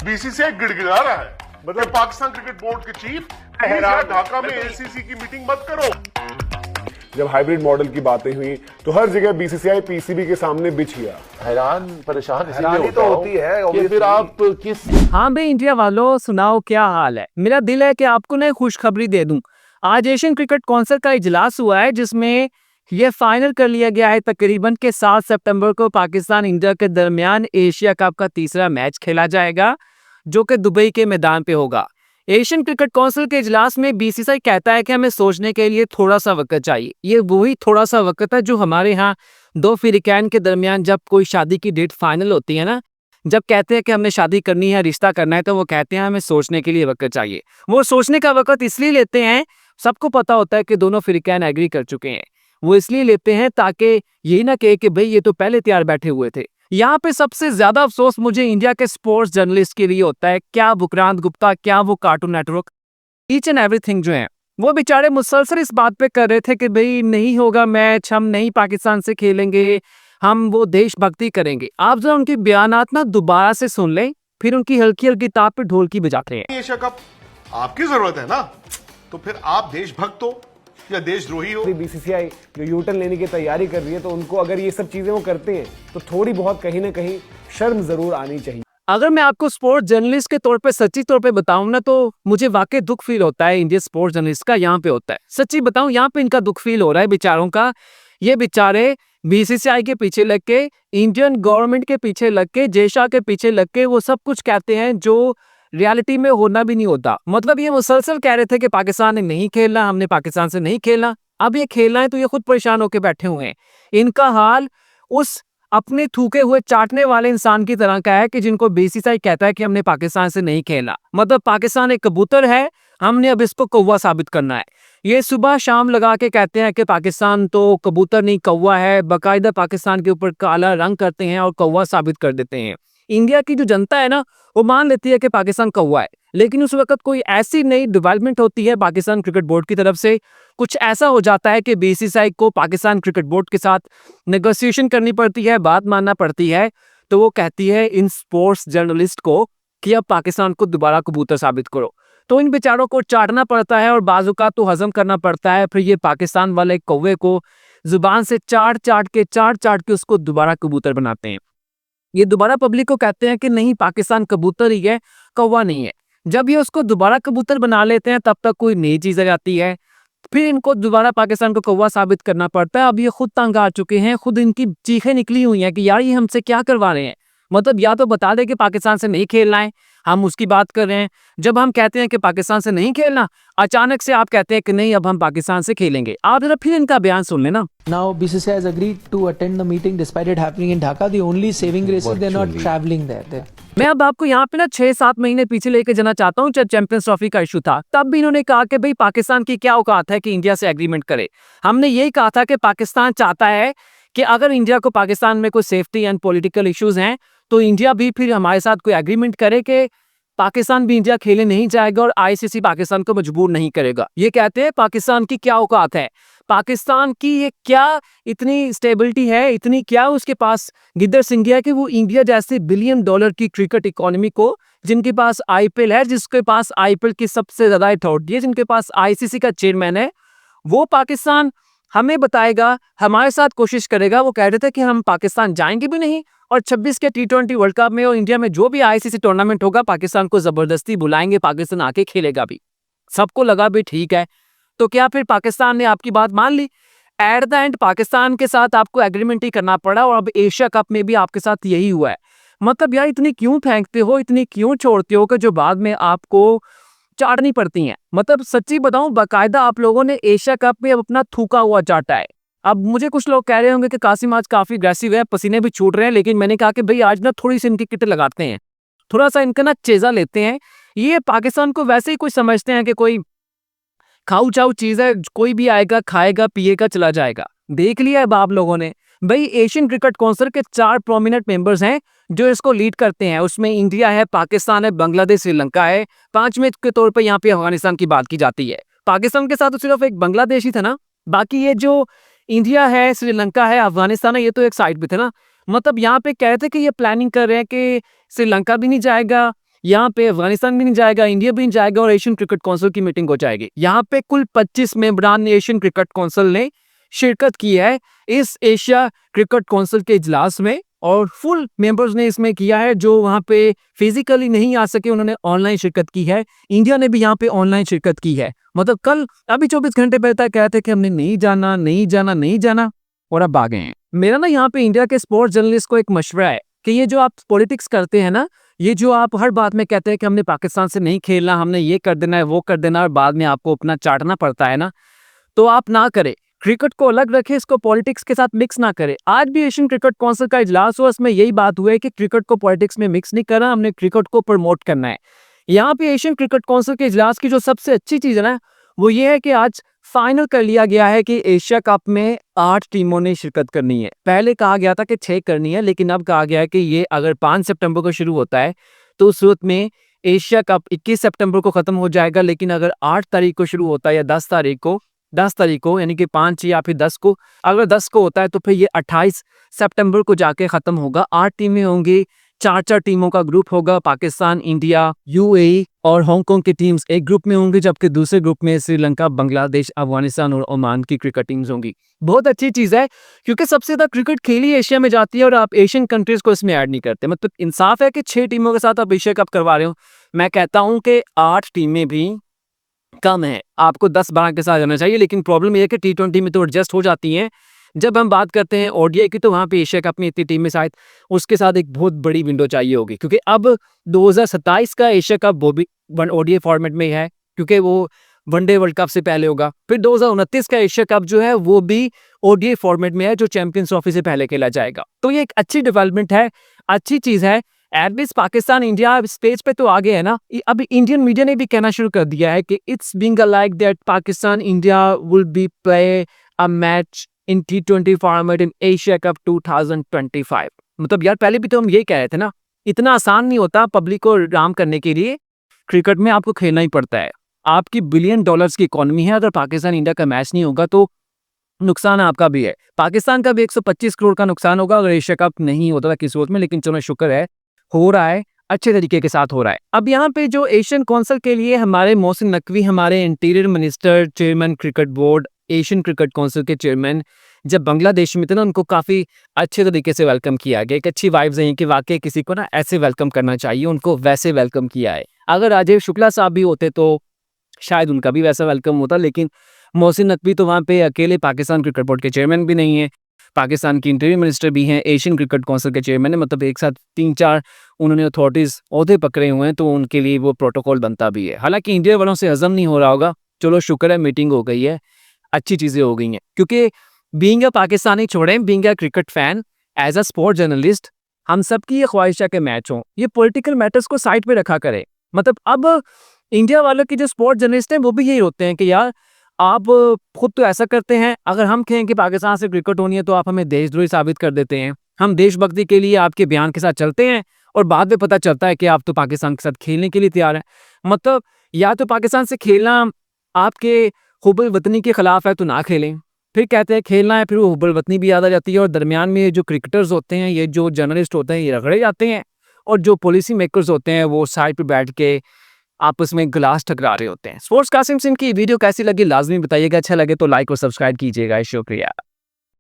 BCCI गिड़गिड़ा रहा है, मतलब पाकिस्तान क्रिकेट बोर्ड के चीफ ढाका में एसीसी की मीटिंग मत करो। जब हाइब्रिड मॉडल की बातें हुई तो हर जगह बीसीसीआई पीसीबी के सामने बिछ गया। हैरान परेशान हैरानी तो होती है कि फिर आप किस। हाँ भाई इंडिया वालों, सुनाओ क्या हाल है। मेरा दिल है कि आपको नई खुशखबरी दे दूं। आज एशियन क्रिकेट काउंसिल का इजलास हुआ है जिसमें यह फाइनल कर लिया गया है तकरीबन के 7 सितंबर को पाकिस्तान इंडिया के दरमियान एशिया कप का तीसरा मैच खेला जाएगा जो कि दुबई के मैदान पे होगा। एशियन क्रिकेट काउंसिल के इजलास में बीसीसीआई कहता है कि हमें सोचने के लिए थोड़ा सा वक्त चाहिए। ये वही थोड़ा सा वक्त है जो हमारे यहाँ दो फिरिकैन के दरमियान जब कोई शादी की डेट फाइनल होती है ना, जब कहते हैं कि हमने शादी करनी है, रिश्ता करना है, तो वो कहते हैं हमें सोचने के लिए वक्त चाहिए। वो सोचने का वक्त इसलिए लेते हैं, सबको पता होता है कि दोनों फिरिकैन एग्री कर चुके हैं, वो इसलिए लेते हैं ताकि यही ना कहे कि भाई ये तो पहले तैयार बैठे हुए थे। यहाँ पे सबसे ज्यादा अफसोस मुझे इंडिया के स्पोर्ट्स जर्नलिस्ट के लिए होता है। क्या विक्रांत गुप्ता, क्या वो cartoon network, each and everything जो है वो बेचारे मुसलसल इस बात पे कर रहे थे कि भाई नहीं होगा मैच, हम नहीं पाकिस्तान से खेलेंगे, हम वो देशभक्ति करेंगे। आप जरा उनके बयानात ना दोबारा से सुन लें, फिर उनकी हल्की हल्की ताप पे ढोलकी बजाते हैं। एशिया कप आपकी जरूरत है ना, तो फिर आप देशभक्त हो या देशद्रोही हो। बीसीसीआई जो यूटर्न लेने की तैयारी कर रही है, तो उनको अगर ये सब चीजें वो करते हैं तो थोड़ी बहुत कहीं ना कहीं शर्म जरूर आनी चाहिए। अगर मैं आपको स्पोर्ट्स जर्नलिस्ट के तौर पे सच्ची तौर पे बताऊं ना, तो मुझे वाकई दुख फील होता है इंडियन स्पोर्ट्स जर्नलिस्ट का। यहाँ पे होता है, सच्ची बताऊं, यहाँ पे इनका दुख फील हो रहा है बेचारों का। ये बेचारे बीसीसीआई के पीछे लग के, इंडियन गवर्नमेंट के पीछे लग के, जेशा के पीछे लग के वो सब कुछ कहते हैं जो रियलिटी में होना भी नहीं होता। मतलब ये मुसलसल कह रहे थे कि पाकिस्तान ने नहीं खेलना, हमने पाकिस्तान से नहीं खेलना, अब ये खेलना है तो ये खुद परेशान होकर बैठे हुए हैं। इनका हाल उस अपने थूके हुए चाटने वाले इंसान की तरह का है कि जिनको बीसीसीआई कहता है कि हमने पाकिस्तान से नहीं खेलना। मतलब पाकिस्तान एक कबूतर है, हमने अब इसको कौवा साबित करना है। ये सुबह शाम लगा के कहते हैं कि पाकिस्तान तो कबूतर नहीं कौवा है, बाकायदा पाकिस्तान के ऊपर काला रंग करते हैं और कौवा साबित कर देते हैं। इंडिया की जो जनता है ना, वो मान लेती है कि पाकिस्तान कौवा है, लेकिन उस वक्त कोई ऐसी नई डेवलपमेंट होती है पाकिस्तान क्रिकेट बोर्ड की तरफ से, कुछ ऐसा हो जाता है कि बीसीसीआई को पाकिस्तान क्रिकेट बोर्ड के साथ नेगोशिएशन करनी पड़ती है, बात मानना पड़ती है, तो वो कहती है इन स्पोर्ट्स जर्नलिस्ट को कि अब पाकिस्तान को दोबारा कबूतर साबित करो। तो इन बेचारों को चाटना पड़ता है और बाजू का तो हजम करना पड़ता है। फिर ये पाकिस्तान वाले कौवे को जुबान से चाट चाट के उसको दोबारा कबूतर बनाते हैं। ये दोबारा पब्लिक को कहते हैं कि नहीं, पाकिस्तान कबूतर ही है, कौवा नहीं है। जब ये उसको दोबारा कबूतर बना लेते हैं तब तक कोई नई चीज आ जाती है, फिर इनको दोबारा पाकिस्तान को कौवा साबित करना पड़ता है। अब ये खुद तंग आ चुके हैं, खुद इनकी चीखें निकली हुई हैं कि यार ये हमसे क्या करवा रहे हैं। मतलब या तो बता दे कि पाकिस्तान से नहीं खेलना है, हम उसकी बात कर रहे हैं। जब हम कहते हैं कि पाकिस्तान से नहीं खेलना, अचानक से आप कहते हैं कि नहीं अब हम पाकिस्तान से खेलेंगे। आप जरा फिर इनका बयान सुन लेना। Now BCCI has agreed to attend the meeting despite it happening in Dhaka. The only saving grace is they're not traveling there. मैं अब आपको यहाँ पे ना 6-7 महीने पीछे लेके जाना चाहता हूँ। जब चैंपियंस ट्रॉफी का इशू था तब भी इन्होंने कहा कि भाई पाकिस्तान की क्या औकात है कि इंडिया से एग्रीमेंट करे। हमने यही कहा था कि पाकिस्तान चाहता है कि अगर इंडिया को पाकिस्तान में कोई सेफ्टी एंड पॉलिटिकल इश्यूज हैं तो इंडिया भी फिर हमारे साथ कोई एग्रीमेंट करे कि पाकिस्तान भी इंडिया खेले नहीं जाएगा और आईसीसी पाकिस्तान को मजबूर नहीं करेगा। ये कहते हैं पाकिस्तान की क्या औकात है, पाकिस्तान की ये क्या इतनी स्टेबिलिटी है, इतनी क्या उसके पास गिद्दर सिंह है कि वो इंडिया जैसे $1 बिलियन की क्रिकेट इकोनॉमी को, जिनके पास आईपीएल है, जिसके पास आईपीएल की सबसे ज्यादा अथॉरिटी है, जिनके पास आईसीसी का चेयरमैन है, वो पाकिस्तान हमें बताएगा, हमारे साथ कोशिश करेगा। वो कह रहे थे कि हम पाकिस्तान जाएंगे भी नहीं और 26 के T20 वर्ल्ड कप में और इंडिया में जो भी आईसीसी टूर्नामेंट होगा पाकिस्तान को जबरदस्ती बुलाएंगे, पाकिस्तान आके खेलेगा भी। सबको लगा भी ठीक है, तो क्या फिर पाकिस्तान ने आपकी बात मान ली? एट द एंड पाकिस्तान के साथ आपको एग्रीमेंट ही करना पड़ा और अब एशिया कप में भी आपके साथ यही हुआ है। मतलब यार इतनी क्यों फेंकते हो, इतनी क्यों छोड़ते हो कि जो बाद में आपको चाटनी पड़ती हैं। मतलब सच्ची बताऊं, बाकायदा आप लोगों ने एशिया कप में अब अपना थूका हुआ चाटा है। अब मुझे कुछ लोग कह रहे होंगे कि कासिम आज काफी अग्रेसिव है, पसीने भी छूट रहे हैं, लेकिन मैंने कहा कि भाई आज ना थोड़ी सी इनकी किट लगाते हैं, थोड़ा सा इनका ना चेजा लेते हैं। ये पाकिस्तान को वैसे ही कुछ समझते हैं कि कोई खाऊ चाऊ चीज है, कोई भी आएगा खाएगा पिएगा चला जाएगा। देख लिया अब आप लोगों ने। भाई एशियन क्रिकेट काउंसिल के 4 प्रोमिनेंट मेंबर्स हैं जो इसको लीड करते हैं। उसमें इंडिया है, पाकिस्तान है, बांग्लादेश, श्रीलंका है। 5वें के तौर पे यहाँ पे अफगानिस्तान की बात की जाती है। पाकिस्तान के साथ तो सिर्फ एक बांग्लादेश ही था ना, बाकी ये जो इंडिया है, श्रीलंका है, अफगानिस्तान है, ये तो एक साइड पे थे ना। मतलब यहाँ पे कह रहे थे कि ये प्लानिंग कर रहे हैं कि श्रीलंका भी नहीं जाएगा, यहाँ पे अफगानिस्तान भी नहीं जाएगा, इंडिया भी नहीं जाएगा और एशियन क्रिकेट काउंसिल की मीटिंग हो जाएगी। यहाँ पे कुल 25 मेंबरान ने एशियन क्रिकेट काउंसिल ने शिरकत की है इस एशिया क्रिकेट काउंसिल के इजलास में, और फुल मेंबर्स ने इसमें किया है। जो वहाँ पे फिजिकली नहीं आ सके उन्होंने ऑनलाइन शिरकत की है। इंडिया ने भी यहाँ पे ऑनलाइन शिरकत की है। मतलब कल अभी 24 घंटे पहले तक कहते थे कि हमने नहीं जाना और अब आ गए हैं। मेरा ना यहाँ पे इंडिया के स्पोर्ट्स जर्नलिस्ट को एक मशवरा है कि ये जो आप पॉलिटिक्स करते हैं ना, ये जो आप हर बात में कहते हैं कि हमने पाकिस्तान से नहीं खेलना, हमने ये कर देना है, वो कर देना, और बाद में आपको अपना चाटना पड़ता है ना, तो आप ना करें। क्रिकेट को अलग रखें, इसको पॉलिटिक्स के साथ मिक्स ना करें। आज भी एशियन क्रिकेट काउंसिल का इजलास हुआ, इसमें यही बात हुई है कि क्रिकेट को पॉलिटिक्स में मिक्स नहीं करना, हमने क्रिकेट को प्रमोट करना है। यहाँ पे एशियन क्रिकेट काउंसिल के इजलास की जो सबसे अच्छी चीज है ना, वो ये है कि आज फाइनल कर लिया गया है कि एशिया कप में 8 टीमों ने शिरकत करनी है। पहले कहा गया था कि 6 करनी है, लेकिन अब कहा गया है कि ये अगर 5 सितंबर को शुरू होता है तो उस सूरत में एशिया कप 21 सितंबर को खत्म हो जाएगा। लेकिन अगर 8 तारीख को शुरू होता है या 10 तारीख को यानी कि 5 या फिर 10 को, अगर 10 को होता है तो फिर ये 28 सितंबर को जाके खत्म होगा। 8 टीमें होंगी, 4 टीमों का ग्रुप होगा। पाकिस्तान, इंडिया, यूएई और हांगकांग की टीम्स एक ग्रुप में होंगी, जबकि दूसरे ग्रुप में श्रीलंका, बांग्लादेश, अफगानिस्तान और ओमान की क्रिकेट टीम्स होंगी। बहुत अच्छी चीज है क्योंकि सबसे ज्यादा क्रिकेट खेली एशिया में जाती है और आप एशियन कंट्रीज को इसमें ऐड नहीं करते। मतलब इंसाफ है कि 6 टीमों के साथ आप एशिया कप करवा रहे हो। मैं कहता हूं कि 8 टीमें भी कम है, आपको 10-12 के साथ जाना चाहिए। लेकिन प्रॉब्लम यह है कि T20 में तो एडजस्ट हो जाती हैं। जब हम बात करते हैं ओडीआई की, तो वहाँ पे एशिया कप में इतनी टीमें शायद उसके साथ एक बहुत बड़ी विंडो चाहिए होगी, क्योंकि अब 2027 का एशिया कप वो भी ओडीआई फॉर्मेट में है, क्योंकि वो वनडे वर्ल्ड कप से पहले होगा। फिर 2029 का एशिया कप जो है वो भी ओडीआई फॉर्मेट में है, जो चैंपियंस ट्रॉफी से पहले खेला जाएगा। तो ये एक अच्छी डेवलपमेंट है, अच्छी चीज है। एटलीस्ट पाकिस्तान, इंडिया स्पेस पे तो आगे है ना। अब इंडियन मीडिया ने भी कहना शुरू कर दिया है कि it's being like that Pakistan India will be play a match in T20 format in Asia cup 2025। मतलब यार पहले भी तो हम यही कह रहे थे ना, इतना आसान नहीं होता पब्लिक को राम करने के लिए। क्रिकेट में आपको खेलना ही पड़ता है। आपकी $बिलियन की इकोनॉमी है, अगर पाकिस्तान इंडिया का मैच नहीं होगा तो नुकसान आपका भी है। पाकिस्तान का भी 125 करोड़ का नुकसान होगा अगर एशिया कप नहीं होता था किसी सूरत में। लेकिन चलो शुक्र है हो रहा है, अच्छे तरीके के साथ हो रहा है। अब यहाँ पे जो एशियन काउंसिल के लिए हमारे मोहसिन नकवी, हमारे interior minister, chairman cricket board, Asian cricket council के चेयरमैन, जब बांग्लादेश में थे ना, उनको काफ़ी अच्छे तरीके से वेलकम किया गया। एक अच्छी वाइब्स है कि वाकई किसी को ना ऐसे वेलकम करना चाहिए, उनको वैसे वेलकम किया है। अगर राजीव शुक्ला साहब भी होते तो शायद उनका भी वैसा वेलकम होता, लेकिन मोहसिन नकवी तो वहाँ पे अकेले पाकिस्तान क्रिकेट बोर्ड के चेयरमैन भी नहीं है, पाकिस्तान की इंटीरियर मिनिस्टर भी हैं, एशियन क्रिकेट काउंसिल के चेयरमैन है। मतलब एक साथ 3-4 उन्होंने अथॉरिटीज़ ओहदे पकड़े हुए हैं, तो उनके लिए वो प्रोटोकॉल बनता भी है। हालांकि इंडिया वालों से हजम नहीं हो रहा होगा, चलो शुक्र है मीटिंग हो गई है, अच्छी चीज़ें हो गई हैं। क्योंकि बीइंग अ पाकिस्तानी छोड़ें, being a cricket fan, as a sport journalist, हम सबकी ये ख्वाहिश है कि मैच हो। ये पॉलिटिकल मैटर्स को साइड पे रखा करें। मतलब अब इंडिया वालों की जो स्पोर्ट जर्नलिस्ट हैं वो भी यही होते हैं कि यार आप खुद तो ऐसा करते हैं, अगर हम कहें कि पाकिस्तान से क्रिकेट होनी है तो आप हमें देशद्रोही साबित कर देते हैं। हम देशभक्ति के लिए आपके बयान के साथ चलते हैं और बाद में पता चलता है कि आप तो पाकिस्तान के साथ खेलने के लिए तैयार हैं। मतलब या तो पाकिस्तान से खेलना आपके हुब्बुल वतनी के खिलाफ है तो ना खेलें, फिर कहते हैं खेलना है, फिर वो हुब्बुल वतनी भी याद आ जाती है। और दरमियान में ये जो क्रिकेटर्स होते हैं, ये जो जर्नलिस्ट होते हैं, ये रगड़े जाते हैं, और जो पॉलिसी मेकर्स होते हैं वो साइड पे बैठ के आपस में गिलास टकरा रहे होते हैं। स्पोर्ट्स कासिम सिंह की वीडियो कैसी लगी लाजमी बताइएगा, अच्छा लगे तो लाइक और सब्सक्राइब कीजिएगा। शुक्रिया।